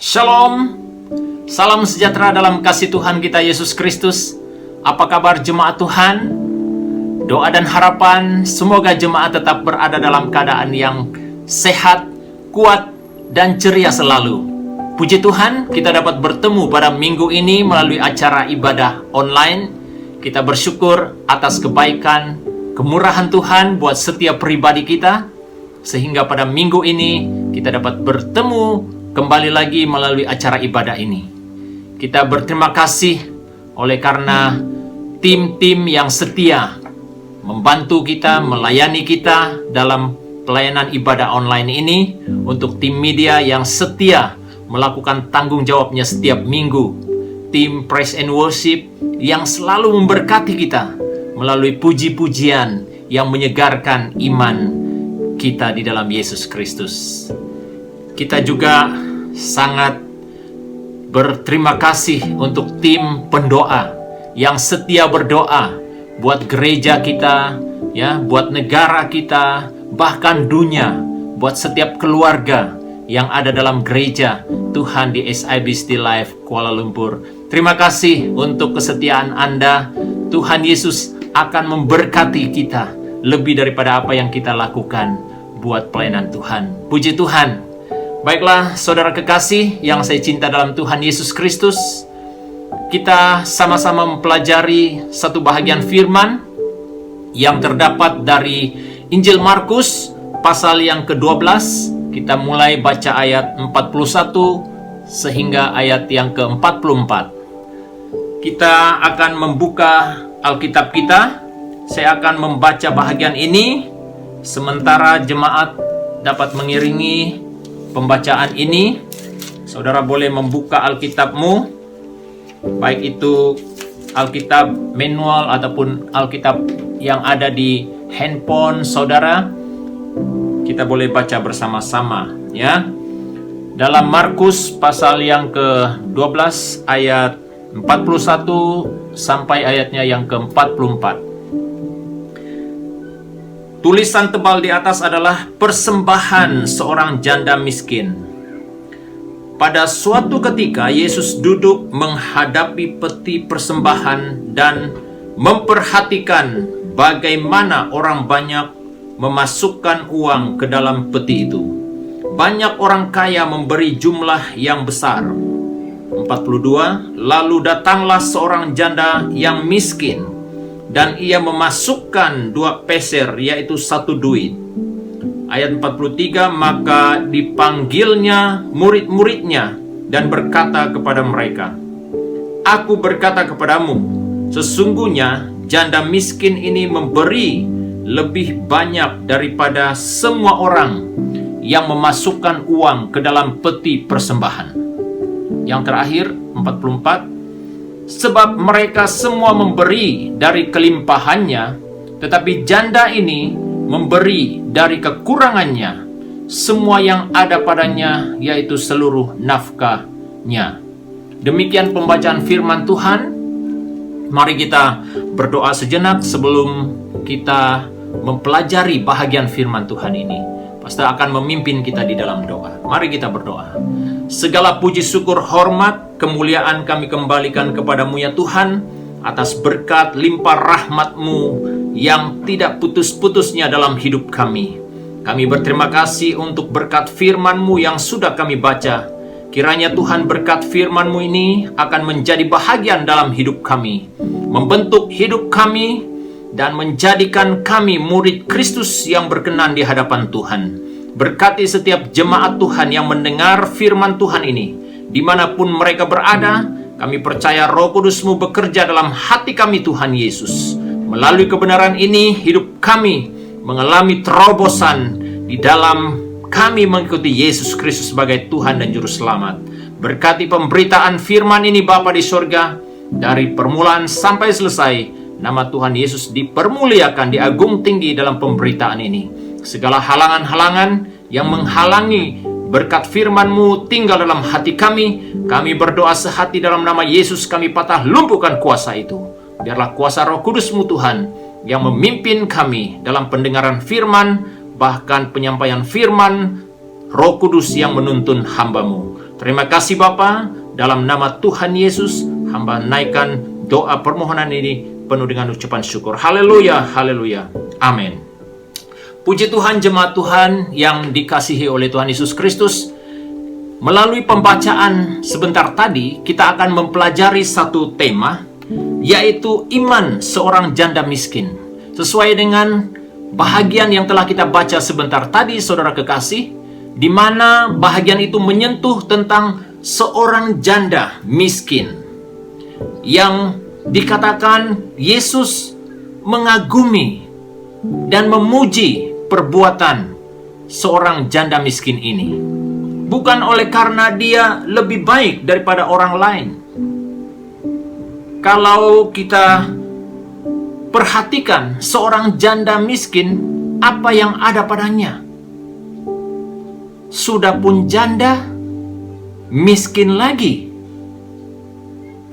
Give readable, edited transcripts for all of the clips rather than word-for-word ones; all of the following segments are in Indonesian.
Shalom, salam sejahtera dalam kasih Tuhan kita Yesus Kristus. Apa kabar jemaat Tuhan? Doa dan harapan semoga jemaat tetap berada dalam keadaan yang sehat, kuat, dan ceria selalu. Puji Tuhan, kita dapat bertemu pada minggu ini melalui acara ibadah online. Kita bersyukur atas kebaikan, kemurahan Tuhan buat setiap pribadi kita, sehingga pada minggu ini kita dapat bertemu kembali lagi melalui acara ibadah ini. Kita berterima kasih oleh karena tim-tim yang setia membantu kita, melayani kita dalam pelayanan ibadah online ini. Untuk tim media yang setia melakukan tanggung jawabnya setiap minggu. Tim Praise and Worship yang selalu memberkati kita melalui puji-pujian yang menyegarkan iman kita di dalam Yesus Kristus. Kita juga sangat berterima kasih untuk tim pendoa yang setia berdoa buat gereja kita, ya, buat negara kita, bahkan dunia, buat setiap keluarga yang ada dalam gereja Tuhan di SIB Still Life Kuala Lumpur. Terima kasih untuk kesetiaan Anda. Tuhan Yesus akan memberkati kita lebih daripada apa yang kita lakukan buat pelayanan Tuhan. Puji Tuhan. Baiklah, saudara kekasih yang saya cinta dalam Tuhan Yesus Kristus, kita sama-sama mempelajari satu bahagian firman yang terdapat dari Injil Markus pasal yang ke-12. Kita mulai baca ayat 41 sehingga ayat yang ke-44. Kita akan membuka Alkitab kita. Saya akan membaca bahagian ini, sementara jemaat dapat mengiringi pembacaan ini. Saudara boleh membuka Alkitabmu, baik itu Alkitab manual ataupun Alkitab yang ada di handphone saudara. Kita boleh baca bersama-sama, ya. Dalam Markus pasal yang ke-12 ayat 41 sampai ayatnya yang ke-44. Tulisan tebal di atas adalah persembahan seorang janda miskin. Pada suatu ketika Yesus duduk menghadapi peti persembahan dan memperhatikan bagaimana orang banyak memasukkan uang ke dalam peti itu. Banyak orang kaya memberi jumlah yang besar. 42. Lalu datanglah seorang janda yang miskin, dan ia memasukkan 2 peser, yaitu 1 duit. Ayat 43, maka dipanggilnya murid-muridnya dan berkata kepada mereka, "Aku berkata kepadamu, sesungguhnya janda miskin ini memberi lebih banyak daripada semua orang yang memasukkan uang ke dalam peti persembahan." Yang terakhir, 44, sebab mereka semua memberi dari kelimpahannya, tetapi janda ini memberi dari kekurangannya semua yang ada padanya, yaitu seluruh nafkahnya. Demikian pembacaan firman Tuhan. Mari kita berdoa sejenak sebelum kita mempelajari bahagian firman Tuhan ini. Pastor akan memimpin kita di dalam doa. Mari kita berdoa. Segala puji syukur hormat kemuliaan kami kembalikan kepadamu ya Tuhan, atas berkat limpah rahmat-Mu yang tidak putus-putusnya dalam hidup kami. Kami berterima kasih untuk berkat firman-Mu yang sudah kami baca. Kiranya Tuhan berkat firman-Mu ini akan menjadi bahagian dalam hidup kami, membentuk hidup kami, dan menjadikan kami murid Kristus yang berkenan di hadapan Tuhan. Berkati setiap jemaat Tuhan yang mendengar firman Tuhan ini, dimanapun mereka berada. Kami percaya Roh Kudus-Mu bekerja dalam hati kami Tuhan Yesus. Melalui kebenaran ini, hidup kami mengalami terobosan di dalam kami mengikuti Yesus Kristus sebagai Tuhan dan Juru Selamat. Berkati pemberitaan firman ini Bapa di sorga, dari permulaan sampai selesai. Nama Tuhan Yesus dipermuliakan, diagung tinggi dalam pemberitaan ini. Segala halangan-halangan yang menghalangi berkat firman-Mu tinggal dalam hati kami. Kami berdoa sehati dalam nama Yesus, kami patah lumpuhkan kuasa itu. Biarlah kuasa Roh Kudus-Mu Tuhan yang memimpin kami dalam pendengaran firman, bahkan penyampaian firman, Roh Kudus yang menuntun hamba-Mu. Terima kasih Bapa, dalam nama Tuhan Yesus, hamba naikkan doa permohonan ini penuh dengan ucapan syukur. Haleluya, haleluya, amin. Puji Tuhan, jemaat Tuhan yang dikasihi oleh Tuhan Yesus Kristus. Melalui pembacaan sebentar tadi, kita akan mempelajari satu tema, yaitu iman seorang janda miskin. Sesuai dengan bahagian yang telah kita baca sebentar tadi, saudara kekasih, di mana bahagian itu menyentuh tentang seorang janda miskin yang dikatakan Yesus mengagumi dan memuji perbuatan seorang janda miskin ini. Bukan oleh karena dia lebih baik daripada orang lain. Kalau kita perhatikan seorang janda miskin, apa yang ada padanya? Sudah pun janda, miskin lagi.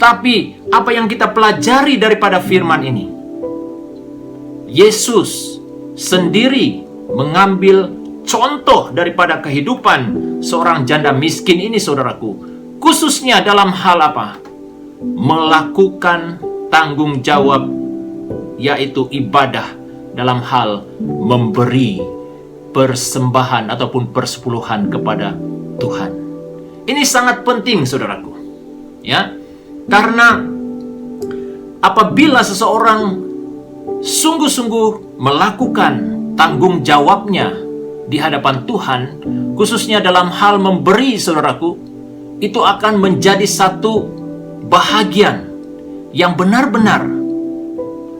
Tapi apa yang kita pelajari daripada firman ini? Yesus sendiri mengambil contoh daripada kehidupan seorang janda miskin ini, saudaraku. Khususnya dalam hal apa? Melakukan tanggung jawab, yaitu ibadah dalam hal memberi persembahan ataupun persepuluhan kepada Tuhan. Ini sangat penting, saudaraku. Ya, karena apabila seseorang sungguh-sungguh melakukan tanggung jawabnya di hadapan Tuhan, khususnya dalam hal memberi, saudaraku, itu akan menjadi satu bahagian yang benar-benar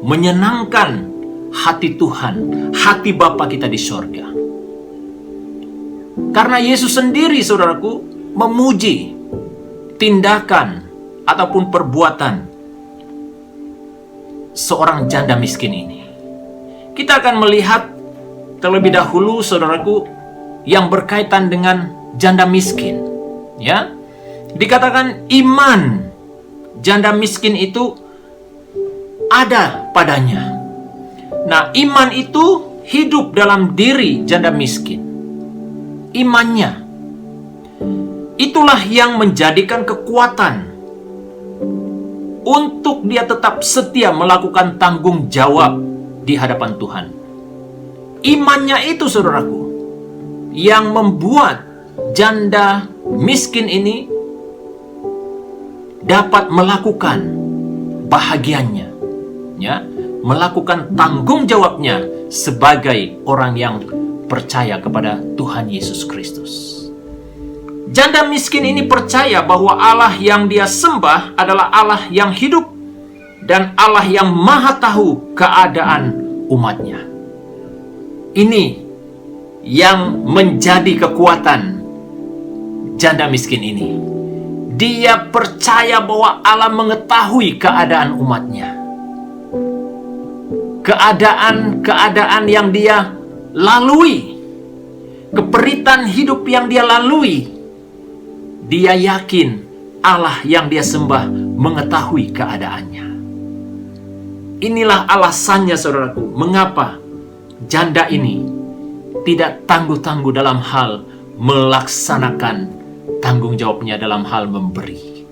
menyenangkan hati Tuhan, hati Bapa kita di sorga. Karena Yesus sendiri, saudaraku, memuji tindakan ataupun perbuatan seorang janda miskin ini. Kita akan melihat terlebih dahulu, saudaraku, yang berkaitan dengan janda miskin. Ya, dikatakan iman janda miskin itu ada padanya. Nah, iman itu hidup dalam diri janda miskin. Imannya itulah yang menjadikan kekuatan untuk dia tetap setia melakukan tanggung jawab di hadapan Tuhan. Imannya itu, saudaraku, yang membuat janda miskin ini dapat melakukan bahagiannya, ya, melakukan tanggung jawabnya sebagai orang yang percaya kepada Tuhan Yesus Kristus. Janda miskin ini percaya bahwa Allah yang dia sembah adalah Allah yang hidup dan Allah yang maha tahu keadaan umatnya. Ini yang menjadi kekuatan janda miskin ini. Dia percaya bahwa Allah mengetahui keadaan umatnya. Keadaan yang dia lalui, keperitan hidup yang dia lalui, dia yakin Allah yang dia sembah mengetahui keadaannya. Inilah alasannya, saudaraku, mengapa janda ini tidak tangguh-tangguh dalam hal melaksanakan tanggung jawabnya dalam hal memberi.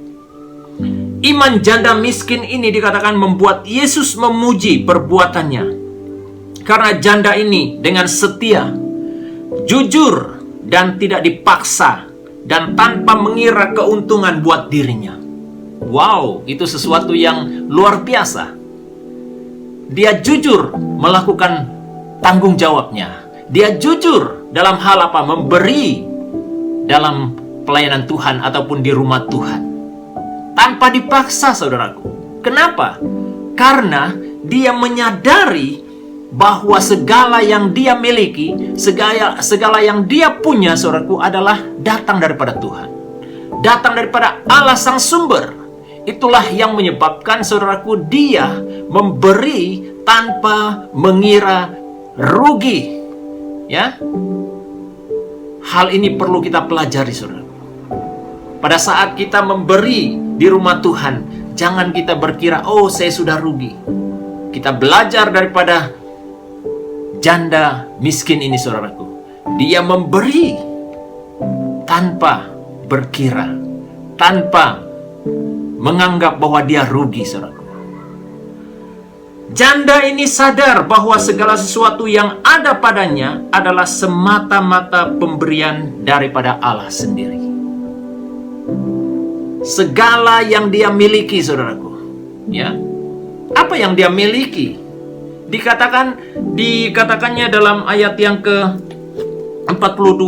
Iman janda miskin ini dikatakan membuat Yesus memuji perbuatannya. Karena janda ini dengan setia, jujur, dan tidak dipaksa, dan tanpa mengira keuntungan buat dirinya. Wow, itu sesuatu yang luar biasa. Dia jujur melakukan tanggung jawabnya. Dia jujur dalam hal apa? Memberi dalam pelayanan Tuhan ataupun di rumah Tuhan. Tanpa dipaksa, saudaraku. Kenapa? Karena dia menyadari bahwa segala yang dia miliki, segala yang dia punya, saudaraku, adalah datang daripada Tuhan. Datang daripada Allah sang sumber. Itulah yang menyebabkan, saudaraku, dia memberi tanpa mengira rugi. Ya, hal ini perlu kita pelajari, saudara. Pada saat kita memberi di rumah Tuhan, jangan kita berkira, oh saya sudah rugi. Kita belajar daripada janda miskin ini, saudaraku. Dia memberi tanpa berkira, tanpa menganggap bahwa dia rugi, saudaraku. Janda ini sadar bahwa segala sesuatu yang ada padanya adalah semata-mata pemberian daripada Allah sendiri. Segala yang dia miliki, saudaraku, ya, apa yang dia miliki? Dikatakannya dalam ayat yang ke-42,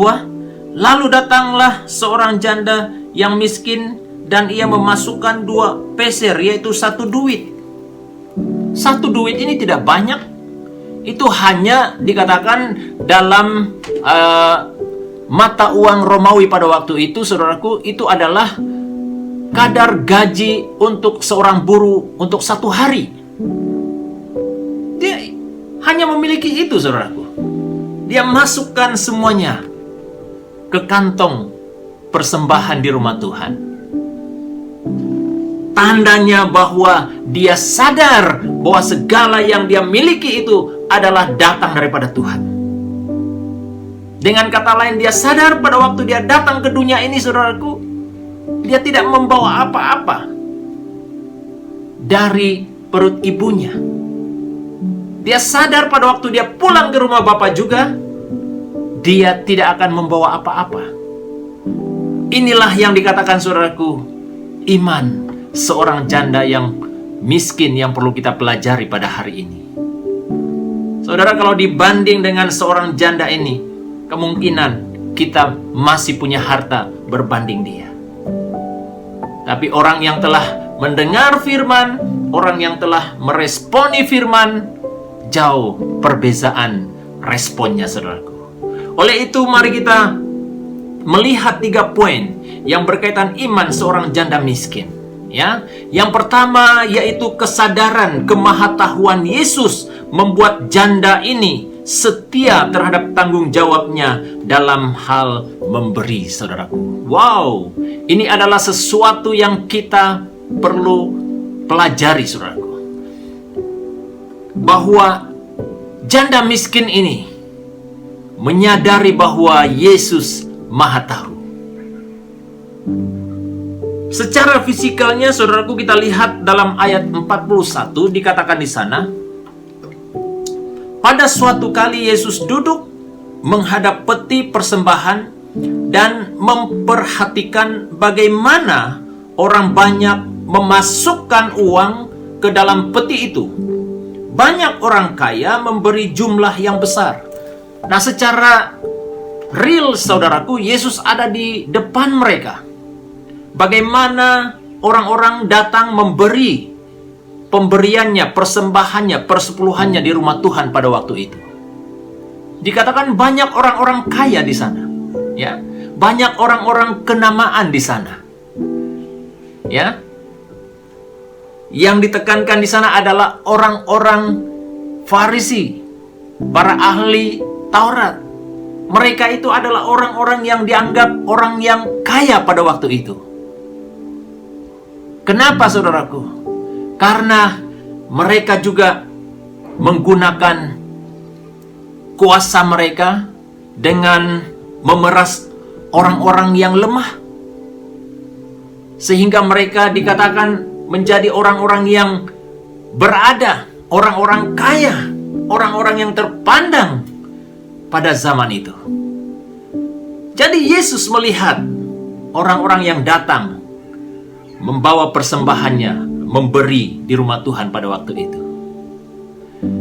lalu datanglah seorang janda yang miskin dan ia memasukkan 2 peser, yaitu 1 duit. 1 duit ini tidak banyak. Itu hanya dikatakan dalam mata uang Romawi pada waktu itu, saudaraku, itu adalah kadar gaji untuk seorang buruh untuk 1 hari. Dia hanya memiliki itu, saudaraku. Dia masukkan semuanya ke kantong persembahan di rumah Tuhan. Tandanya bahwa dia sadar bahwa segala yang dia miliki itu adalah datang daripada Tuhan. Dengan kata lain, dia sadar pada waktu dia datang ke dunia ini, saudaraku, dia tidak membawa apa-apa dari perut ibunya. Dia sadar pada waktu dia pulang ke rumah Bapa juga, dia tidak akan membawa apa-apa. Inilah yang dikatakan, saudaraku, iman seorang janda yang miskin yang perlu kita pelajari pada hari ini. Saudara, kalau dibanding dengan seorang janda ini, kemungkinan kita masih punya harta berbanding dia. Tapi orang yang telah mendengar firman, orang yang telah meresponi firman, jauh perbezaan responnya, saudaraku. Oleh itu, mari kita melihat 3 poin yang berkaitan iman seorang janda miskin. Ya, yang pertama yaitu kesadaran kemahatauan Yesus membuat janda ini setia terhadap tanggung jawabnya dalam hal memberi, saudaraku. Wow, ini adalah sesuatu yang kita perlu pelajari, saudaraku. Bahwa janda miskin ini menyadari bahwa Yesus Maha Tahu. Secara fisikalnya, saudaraku, kita lihat dalam ayat 41 dikatakan di sana, pada suatu kali Yesus duduk menghadap peti persembahan dan memperhatikan bagaimana orang banyak memasukkan uang ke dalam peti itu. Banyak orang kaya memberi jumlah yang besar. Nah, secara real, saudaraku, Yesus ada di depan mereka. Bagaimana orang-orang datang memberi pemberiannya, persembahannya, persepuluhannya di rumah Tuhan pada waktu itu. Dikatakan banyak orang-orang kaya di sana, ya, banyak orang-orang kenamaan di sana, ya. Yang ditekankan di sana adalah orang-orang Farisi, para ahli Taurat. Mereka itu adalah orang-orang yang dianggap orang yang kaya pada waktu itu. Kenapa, saudaraku? Karena mereka juga menggunakan kuasa mereka dengan memeras orang-orang yang lemah. Sehingga mereka dikatakan menjadi orang-orang yang berada, orang-orang kaya, orang-orang yang terpandang pada zaman itu. Jadi Yesus melihat orang-orang yang datang membawa persembahannya, memberi di rumah Tuhan pada waktu itu.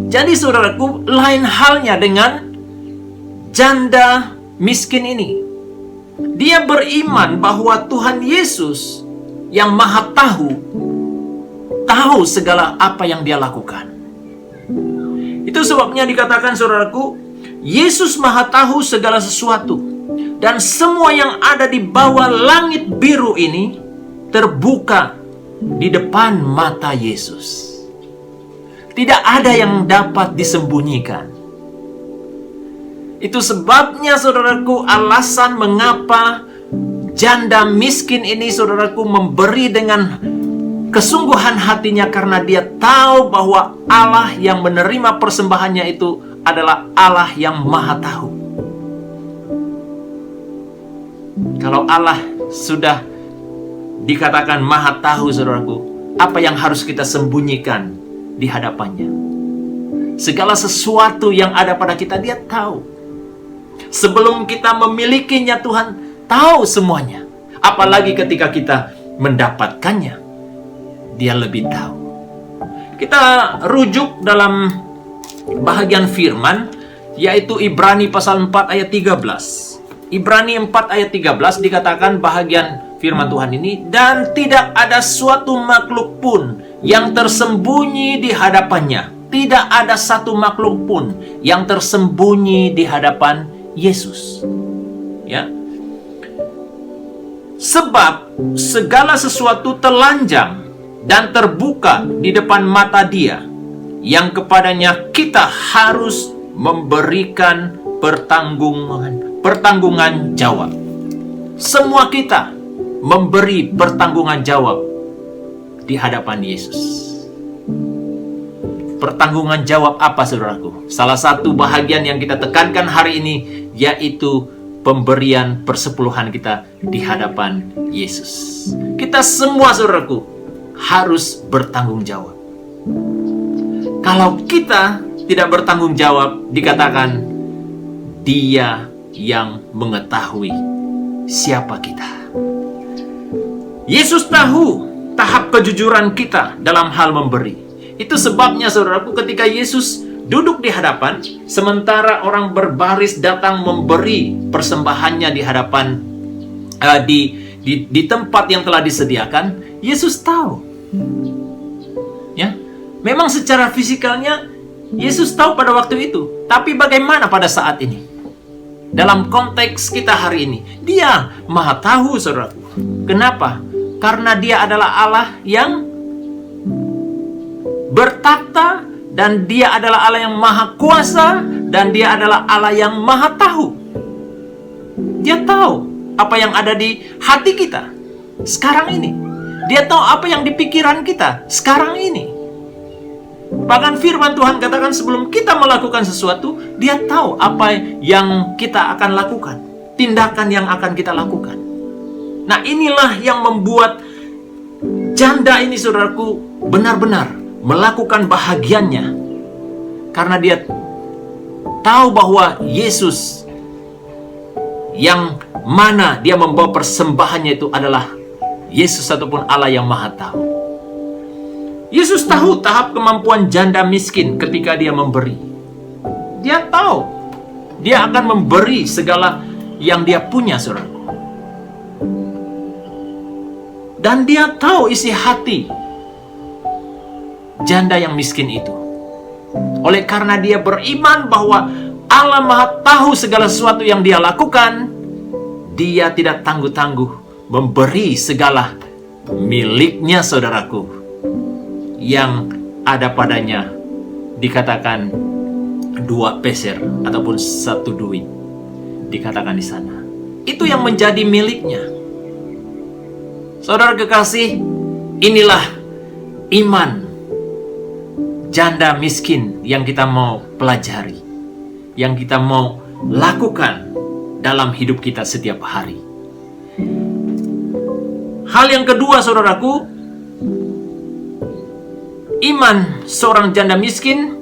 Jadi, saudaraku, lain halnya dengan janda miskin ini. Dia beriman bahwa Tuhan Yesus yang Maha tahu segala apa yang dia lakukan. Itu sebabnya dikatakan, saudaraku, Yesus Maha tahu segala sesuatu, dan semua yang ada di bawah langit biru ini terbuka di depan mata Yesus. Tidak ada yang dapat disembunyikan. Itu sebabnya, saudaraku, alasan mengapa janda miskin ini, saudaraku, memberi dengan kesungguhan hatinya, karena dia tahu bahwa Allah yang menerima persembahannya itu adalah Allah yang Maha Tahu. Kalau Allah sudah dikatakan Maha tahu, saudaraku, apa yang harus kita sembunyikan di hadapannya. Segala sesuatu yang ada pada kita, Dia tahu. Sebelum kita memilikinya, Tuhan tahu semuanya. Apalagi ketika kita mendapatkannya, Dia lebih tahu. Kita rujuk dalam bahagian firman, yaitu Ibrani pasal 4 ayat 13. Ibrani 4 ayat 13 dikatakan bahagian firman Tuhan ini, dan tidak ada suatu makhluk pun yang tersembunyi di hadapannya. Tidak ada satu makhluk pun yang tersembunyi di hadapan Yesus. Ya. Sebab segala sesuatu telanjang dan terbuka di depan mata Dia, yang kepadanya kita harus memberikan pertanggungan jawab. Semua kita memberi pertanggungan jawab di hadapan Yesus. Pertanggungan jawab apa, saudaraku? Salah satu bahagian yang kita tekankan hari ini, yaitu pemberian persepuluhan kita di hadapan Yesus. Kita semua, saudaraku, harus bertanggung jawab. Kalau kita tidak bertanggung jawab, dikatakan Dia yang mengetahui siapa kita. Yesus tahu tahap kejujuran kita dalam hal memberi. Itu sebabnya, saudaraku, ketika Yesus duduk di hadapan, sementara orang berbaris datang memberi persembahannya di hadapan di tempat yang telah disediakan, Yesus tahu. Ya, memang secara fisikalnya Yesus tahu pada waktu itu. Tapi bagaimana pada saat ini? Dalam konteks kita hari ini, Dia Maha tahu, saudaraku. Kenapa? Karena Dia adalah Allah yang bertata, dan Dia adalah Allah yang maha kuasa, dan Dia adalah Allah yang maha tahu. Dia tahu apa yang ada di hati kita sekarang ini. Dia tahu apa yang di pikiran kita sekarang ini. Bahkan firman Tuhan katakan sebelum kita melakukan sesuatu, Dia tahu apa yang kita akan lakukan, tindakan yang akan kita lakukan. Nah, inilah yang membuat janda ini, saudaraku, benar-benar melakukan bahagiannya. Karena dia tahu bahwa Yesus yang mana dia membawa persembahannya itu adalah Yesus ataupun Allah yang maha tahu. Yesus tahu tahap kemampuan janda miskin ketika dia memberi. Dia tahu dia akan memberi segala yang dia punya, saudaraku. Dan dia tahu isi hati janda yang miskin itu. Oleh karena dia beriman bahwa Allah maha tahu segala sesuatu yang dia lakukan, dia tidak tangguh-tangguh memberi segala miliknya, saudaraku, yang ada padanya. Dikatakan 2 peser ataupun 1 duit, dikatakan di sana. Itu yang menjadi miliknya. Saudara kekasih, inilah iman janda miskin yang kita mau pelajari, yang kita mau lakukan dalam hidup kita setiap hari. Hal yang kedua, saudaraku, iman seorang janda miskin.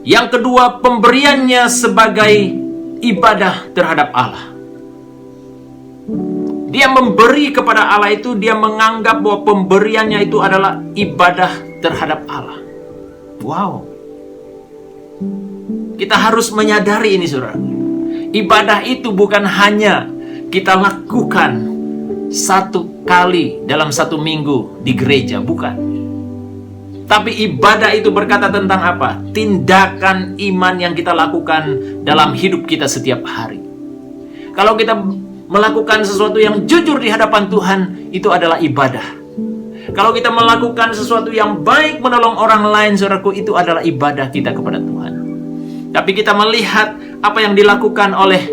Yang kedua, pemberiannya sebagai ibadah terhadap Allah. Dia memberi kepada Allah itu, dia menganggap bahwa pemberiannya itu adalah ibadah terhadap Allah. Wow. Kita harus menyadari ini, saudara. Ibadah itu bukan hanya kita lakukan 1 kali dalam 1 minggu di gereja, bukan. Tapi ibadah itu berkata tentang apa? Tindakan iman yang kita lakukan dalam hidup kita setiap hari. Kalau kita melakukan sesuatu yang jujur di hadapan Tuhan, itu adalah ibadah. Kalau kita melakukan sesuatu yang baik menolong orang lain, saudaraku, itu adalah ibadah kita kepada Tuhan. Tapi kita melihat apa yang dilakukan oleh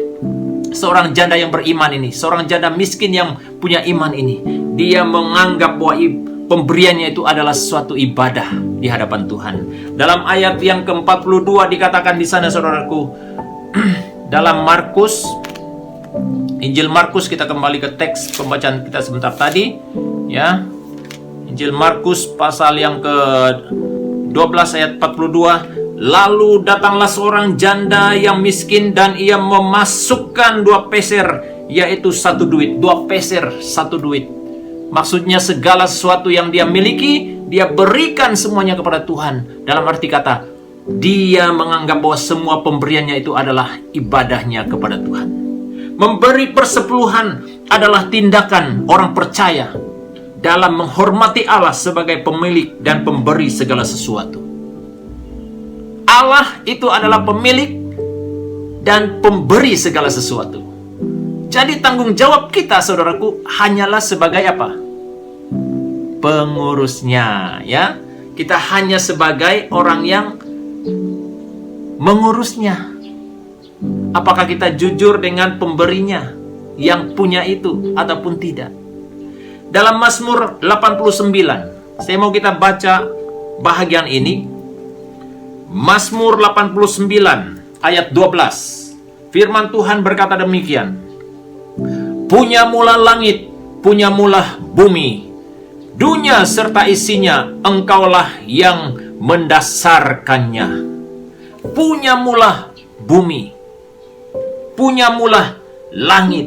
seorang janda yang beriman ini, seorang janda miskin yang punya iman ini. Dia menganggap bahwa pemberiannya itu adalah suatu ibadah di hadapan Tuhan. Dalam ayat yang ke-42 dikatakan di sana, saudaraku, dalam Markus Injil Markus, kita kembali ke teks pembacaan kita sebentar tadi, ya. Injil Markus pasal yang ke-12 ayat 42. Lalu datanglah seorang janda yang miskin dan ia memasukkan 2 peser, yaitu 1 duit. 2 peser, 1 duit. Maksudnya segala sesuatu yang dia miliki, dia berikan semuanya kepada Tuhan. Dalam arti kata, dia menganggap bahwa semua pemberiannya itu adalah ibadahnya kepada Tuhan. Memberi persepuluhan adalah tindakan orang percaya dalam menghormati Allah sebagai pemilik dan pemberi segala sesuatu. Allah itu adalah pemilik dan pemberi segala sesuatu. Jadi tanggung jawab kita, saudaraku, hanyalah sebagai apa? Pengurusnya, ya. Kita hanya sebagai orang yang mengurusnya. Apakah kita jujur dengan pemberinya yang punya itu ataupun tidak? Dalam Mazmur 89, saya mau kita baca bahagian ini. Mazmur 89 ayat 12. Firman Tuhan berkata demikian. Punyamulah langit, punyamulah bumi, dunia serta isinya, engkaulah yang mendasarkannya. Punyamulah bumi, punyamulah langit.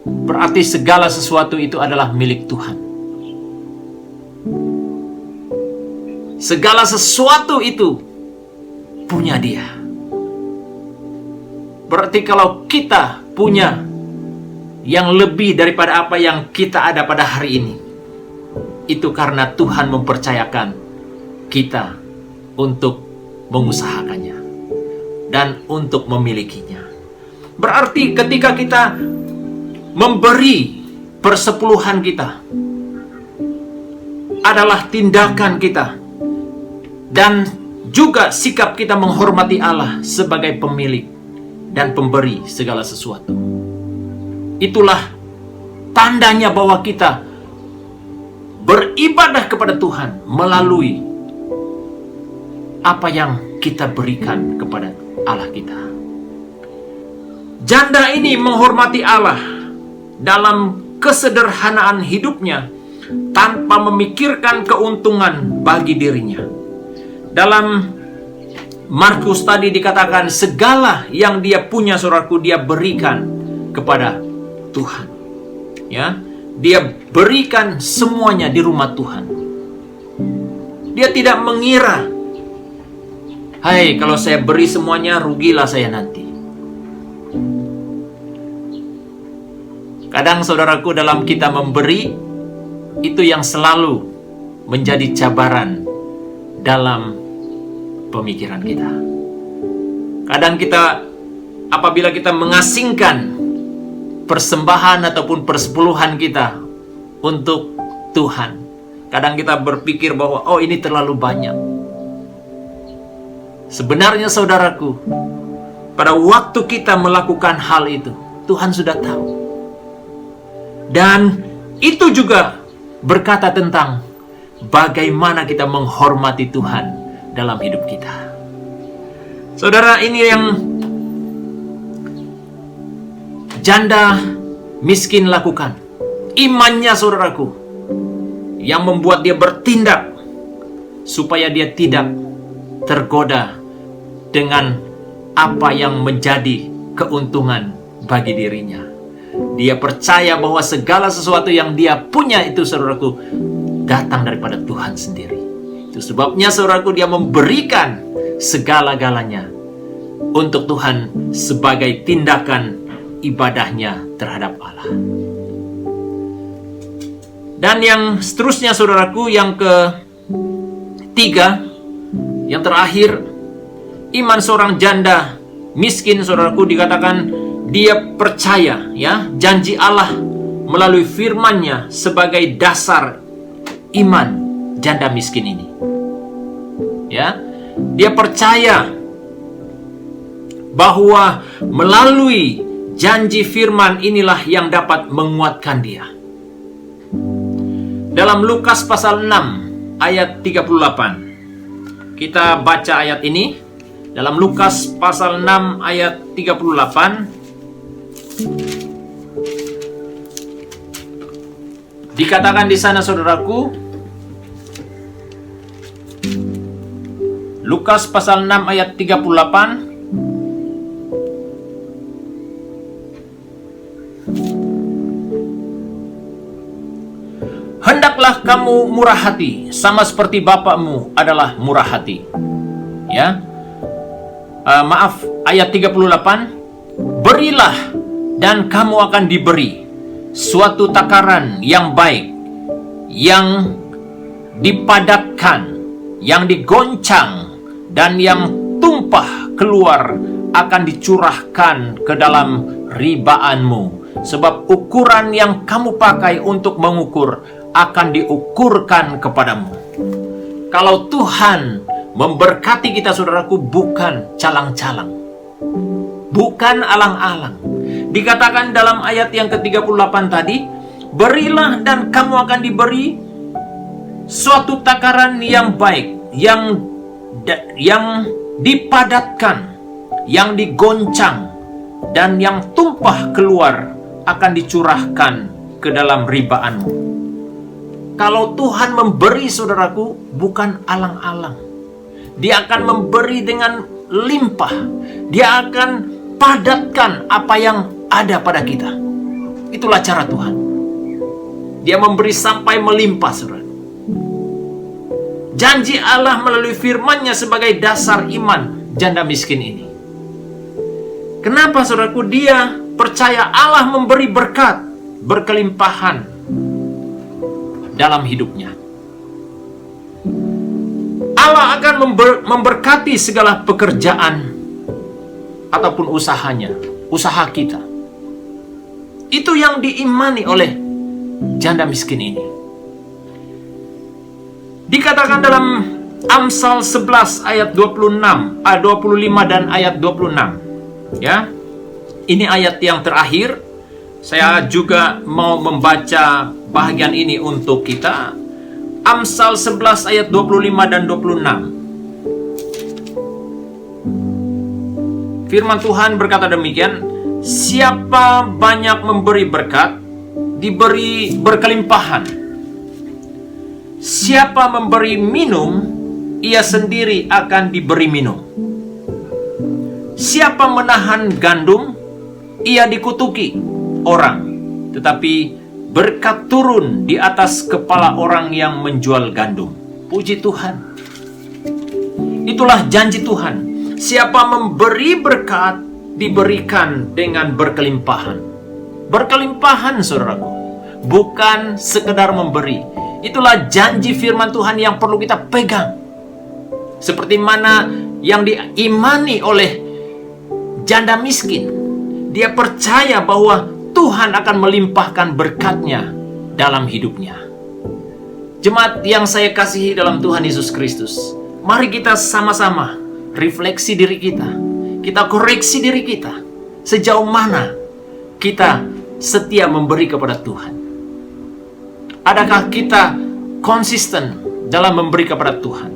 Berarti segala sesuatu itu adalah milik Tuhan. Segala sesuatu itu punya Dia. Berarti kalau kita punya yang lebih daripada apa yang kita ada pada hari ini, itu karena Tuhan mempercayakan kita untuk mengusahakannya dan untuk memilikinya. Berarti ketika kita memberi persepuluhan kita adalah tindakan kita dan juga sikap kita menghormati Allah sebagai pemilik dan pemberi segala sesuatu. Itulah tandanya bahwa kita beribadah kepada Tuhan melalui apa yang kita berikan kepada Allah kita. Janda ini menghormati Allah dalam kesederhanaan hidupnya tanpa memikirkan keuntungan bagi dirinya. Dalam Markus tadi dikatakan segala yang dia punya, saudaraku, dia berikan kepada Tuhan. Ya, dia berikan semuanya di rumah Tuhan. Dia tidak mengira, hai, kalau saya beri semuanya rugilah saya nanti. Kadang, saudaraku, dalam kita memberi, itu yang selalu menjadi cabaran dalam pemikiran kita. Kadang kita, apabila kita mengasingkan persembahan ataupun persepuluhan kita untuk Tuhan, kadang kita berpikir bahwa, oh, ini terlalu banyak. Sebenarnya, saudaraku, pada waktu kita melakukan hal itu, Tuhan sudah tahu. Dan itu juga berkata tentang bagaimana kita menghormati Tuhan dalam hidup kita. Saudara, ini yang janda miskin lakukan. Imannya, saudaraku, yang membuat dia bertindak supaya dia tidak tergoda dengan apa yang menjadi keuntungan bagi dirinya. Dia percaya bahwa segala sesuatu yang dia punya itu, saudaraku, datang daripada Tuhan sendiri. Itu sebabnya, saudaraku, dia memberikan segala-galanya untuk Tuhan sebagai tindakan ibadahnya terhadap Allah. Dan yang seterusnya, saudaraku, yang ketiga, yang terakhir, iman seorang janda miskin, saudaraku, dikatakan dia percaya, ya, janji Allah melalui firman-Nya sebagai dasar iman janda miskin ini. Ya, dia percaya bahwa melalui janji firman inilah yang dapat menguatkan dia. Dalam Lukas pasal 6 ayat 38. Kita baca ayat ini. Dalam Lukas pasal 6 ayat 38. Dikatakan di sana, saudaraku, Lukas pasal 6 ayat 38, hendaklah kamu murah hati, sama seperti Bapakmu adalah murah hati. Ya, ayat 38, berilah dan kamu akan diberi suatu takaran yang baik, yang dipadatkan, yang digoncang, dan yang tumpah keluar akan dicurahkan ke dalam ribaanmu. Sebab ukuran yang kamu pakai untuk mengukur akan diukurkan kepadamu. Kalau Tuhan memberkati kita, saudaraku, bukan calang-calang, bukan alang-alang. Dikatakan dalam ayat yang ke-38 tadi, berilah dan kamu akan diberi suatu takaran yang baik, yang dipadatkan, yang digoncang, dan yang tumpah keluar akan dicurahkan ke dalam ribaanmu. Kalau Tuhan memberi, saudaraku, bukan alang-alang. Dia akan memberi dengan limpah. Dia akan padatkan apa yang ada pada kita. Itulah cara Tuhan. Dia memberi sampai melimpah, saudara. Janji Allah melalui firman-Nya sebagai dasar iman janda miskin ini. Kenapa, saudaraku? Dia percaya Allah memberi berkat, berkelimpahan dalam hidupnya. Allah akan memberkati segala pekerjaan ataupun usahanya, usaha kita. Itu yang diimani oleh janda miskin ini. Dikatakan dalam Amsal 11 ayat 25 dan ayat 26. Ya. Ini ayat yang terakhir. Saya juga mau membaca bahagian ini untuk kita. Amsal 11 ayat 25 dan 26. Firman Tuhan berkata demikian, siapa banyak memberi berkat, diberi berkelimpahan. Siapa memberi minum, ia sendiri akan diberi minum. Siapa menahan gandum, ia dikutuki orang, tetapi berkat turun di atas kepala orang yang menjual gandum. Puji Tuhan. Itulah janji Tuhan. Siapa memberi berkat, diberikan dengan berkelimpahan. Berkelimpahan, saudaraku. Bukan sekedar memberi. Itulah janji firman Tuhan yang perlu kita pegang. Seperti mana yang diimani oleh janda miskin. Dia percaya bahwa Tuhan akan melimpahkan berkat-Nya dalam hidupnya. Jemaat yang saya kasihi dalam Tuhan Yesus Kristus, mari kita sama-sama refleksi diri kita. Kita koreksi diri kita. Sejauh mana kita setia memberi kepada Tuhan? Adakah kita konsisten dalam memberi kepada Tuhan?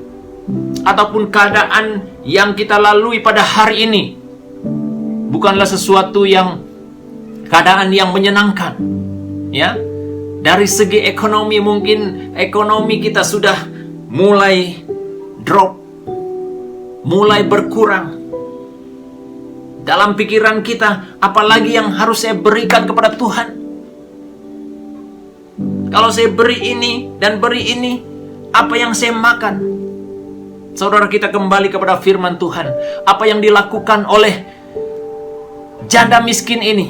Ataupun keadaan yang kita lalui pada hari ini bukanlah sesuatu yang keadaan yang menyenangkan, ya. Dari segi ekonomi, mungkin ekonomi kita sudah mulai drop, mulai berkurang. Dalam pikiran kita, apalagi yang harus saya berikan kepada Tuhan? Kalau saya beri ini dan beri ini, apa yang saya makan? Saudara, kita kembali kepada firman Tuhan. Apa yang dilakukan oleh janda miskin ini?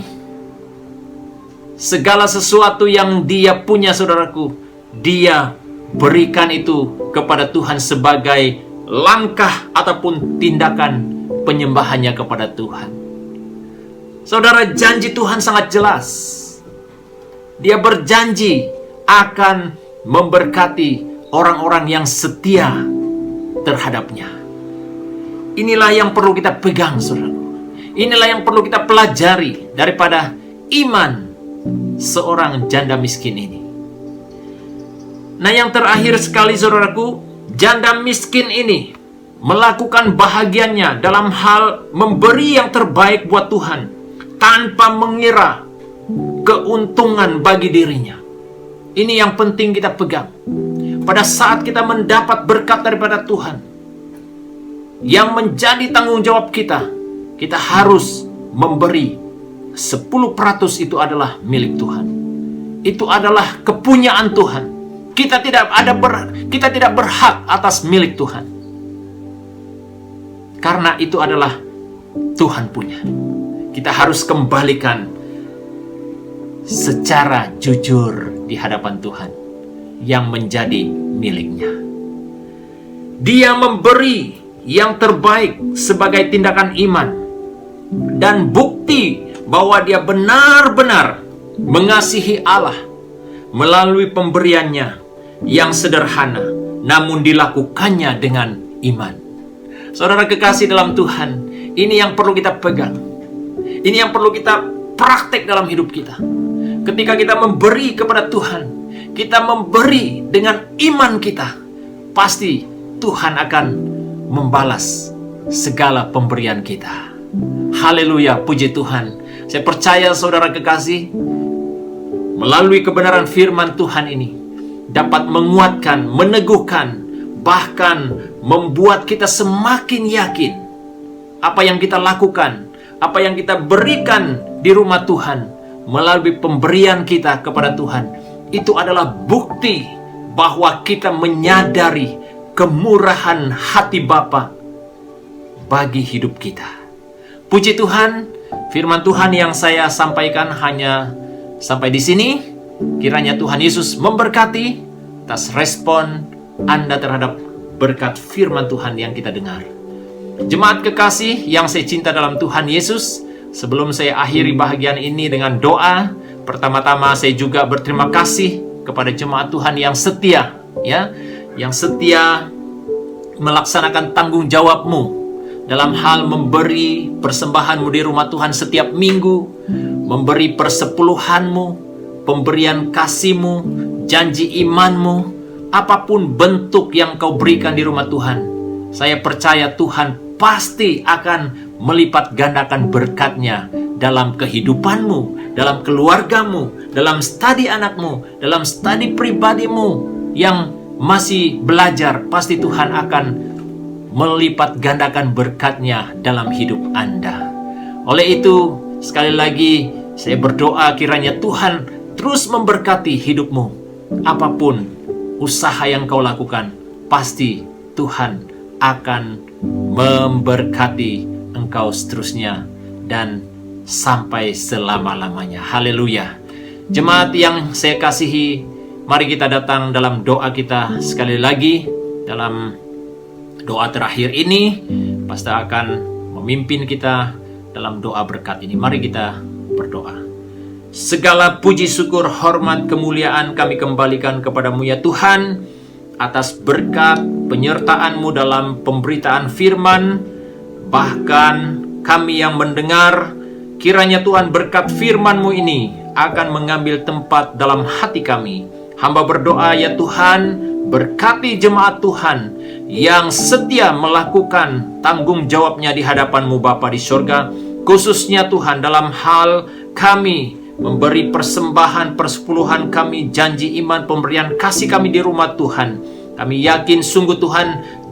Segala sesuatu yang dia punya, saudaraku, dia berikan itu kepada Tuhan sebagai langkah ataupun tindakan penyembahannya kepada Tuhan. Saudara, janji Tuhan sangat jelas. Dia berjanji akan memberkati orang-orang yang setia terhadapnya. Inilah yang perlu kita pegang, saudaraku. Inilah yang perlu kita pelajari daripada iman seorang janda miskin ini. Nah, yang terakhir sekali, saudaraku, janda miskin ini melakukan bahagiannya dalam hal memberi yang terbaik buat Tuhan tanpa mengira keuntungan bagi dirinya. Ini yang penting kita pegang. Pada saat kita mendapat berkat daripada Tuhan, yang menjadi tanggung jawab kita, kita harus memberi 10% itu adalah milik Tuhan. Itu adalah kepunyaan Tuhan. Kita tidak berhak atas milik Tuhan. Karena itu adalah Tuhan punya. Kita harus kembalikan secara jujur di hadapan Tuhan yang menjadi miliknya. Dia memberi yang terbaik sebagai tindakan iman dan bukti bahwa dia benar-benar mengasihi Allah melalui pemberiannya yang sederhana namun dilakukannya dengan iman. Saudara kekasih dalam Tuhan, ini yang perlu kita pegang. Ini yang perlu kita praktek dalam hidup kita. Ketika kita memberi kepada Tuhan, kita memberi dengan iman kita, pasti Tuhan akan membalas segala pemberian kita. Haleluya, puji Tuhan. Saya percaya saudara kekasih, melalui kebenaran firman Tuhan ini dapat menguatkan, meneguhkan, bahkan membuat kita semakin yakin apa yang kita lakukan, apa yang kita berikan di rumah Tuhan melalui pemberian kita kepada Tuhan, itu adalah bukti bahwa kita menyadari kemurahan hati Bapa bagi hidup kita. Puji Tuhan, firman Tuhan yang saya sampaikan hanya sampai di sini. Kiranya Tuhan Yesus memberkati atas respon Anda terhadap berkat firman Tuhan yang kita dengar. Jemaat kekasih yang saya cinta dalam Tuhan Yesus, sebelum saya akhiri bahagian ini dengan doa, pertama-tama saya juga berterima kasih kepada jemaat Tuhan yang setia, yang setia melaksanakan tanggung jawabmu dalam hal memberi persembahanmu di rumah Tuhan setiap minggu, memberi persepuluhanmu, pemberian kasihmu, janji imanmu, apapun bentuk yang kau berikan di rumah Tuhan. Saya percaya Tuhan pasti akan melipat gandakan berkatnya dalam kehidupanmu, dalam keluargamu, dalam studi anakmu, dalam studi pribadimu yang masih belajar. Pasti Tuhan akan melipat gandakan berkatnya dalam hidup Anda. Oleh itu, sekali lagi saya berdoa kiranya Tuhan terus memberkati hidupmu. Apapun usaha yang kau lakukan, pasti Tuhan akan memberkati engkau seterusnya dan sampai selama-lamanya. Haleluya. Jemaat yang saya kasihi, mari kita datang dalam doa kita sekali lagi. Dalam doa terakhir ini, pastor akan memimpin kita dalam doa berkat ini. Mari kita berdoa. Segala puji syukur, hormat, kemuliaan kami kembalikan kepadamu ya Tuhan, atas berkat penyertaan-Mu dalam pemberitaan firman. Bahkan kami yang mendengar, kiranya Tuhan berkat firman-Mu ini akan mengambil tempat dalam hati kami. Hamba berdoa ya Tuhan, berkati jemaat Tuhan yang setia melakukan tanggung jawabnya di hadapan-Mu Bapa di surga, khususnya Tuhan dalam hal kami memberi persembahan, persepuluhan kami, janji iman, pemberian kasih kami di rumah Tuhan. Kami yakin sungguh Tuhan,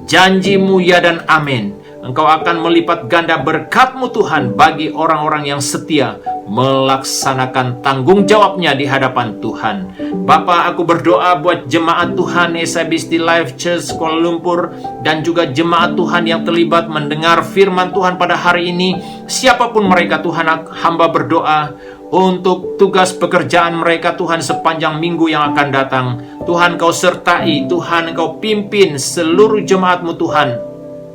janji-Mu ya dan amin. Engkau akan melipat ganda berkat-Mu Tuhan bagi orang-orang yang setia melaksanakan tanggung jawabnya di hadapan Tuhan. Bapa, aku berdoa buat jemaat Tuhan SIBC Life Church Kuala Lumpur dan juga jemaat Tuhan yang terlibat mendengar firman Tuhan pada hari ini. Siapapun mereka Tuhan, hamba berdoa untuk tugas pekerjaan mereka Tuhan sepanjang minggu yang akan datang. Tuhan Kau sertai, Tuhan Kau pimpin seluruh jemaat-Mu Tuhan,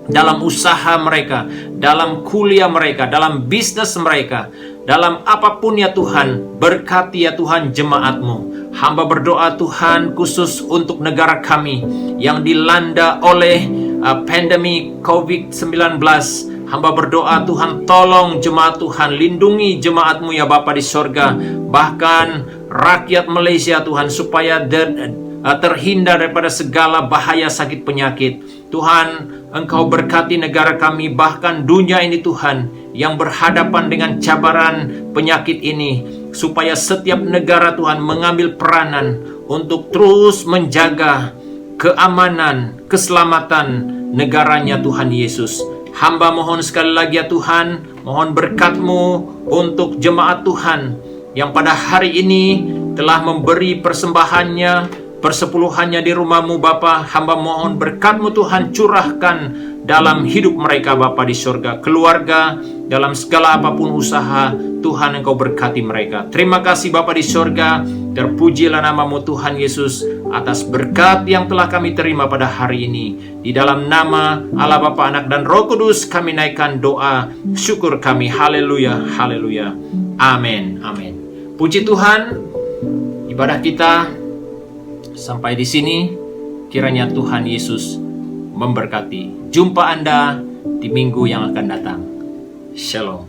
dalam usaha mereka, dalam kuliah mereka, dalam bisnis mereka, dalam apapun ya Tuhan. Berkati ya Tuhan jemaat-Mu. Hamba berdoa Tuhan khusus untuk negara kami yang dilanda oleh pandemi COVID-19. Hamba berdoa Tuhan, tolong jemaat Tuhan, lindungi jemaat-Mu ya Bapa di sorga. Bahkan rakyat Malaysia Tuhan, supaya terhindar daripada segala bahaya sakit penyakit. Tuhan, Engkau berkati negara kami, bahkan dunia ini Tuhan, yang berhadapan dengan cabaran penyakit ini. supaya setiap negara Tuhan mengambil peranan untuk terus menjaga keamanan, keselamatan negaranya Tuhan Yesus. Hamba mohon sekali lagi ya Tuhan, mohon berkat-Mu untuk jemaat Tuhan yang pada hari ini telah memberi persembahannya, persepuluhannya di rumah-Mu Bapa. Hamba mohon berkat-Mu Tuhan curahkan dalam hidup mereka Bapa di surga, keluarga, dalam segala apapun usaha, Tuhan Engkau berkati mereka. Terima kasih Bapa di surga, terpujilah nama-Mu Tuhan Yesus atas berkat yang telah kami terima pada hari ini. Di dalam nama Allah Bapa, Anak dan Roh Kudus kami naikkan doa syukur kami. Haleluya, haleluya. Amin, amin. Puji Tuhan, ibadah kita sampai di sini. Kiranya Tuhan Yesus memberkati. Jumpa Anda di minggu yang akan datang. Shalom.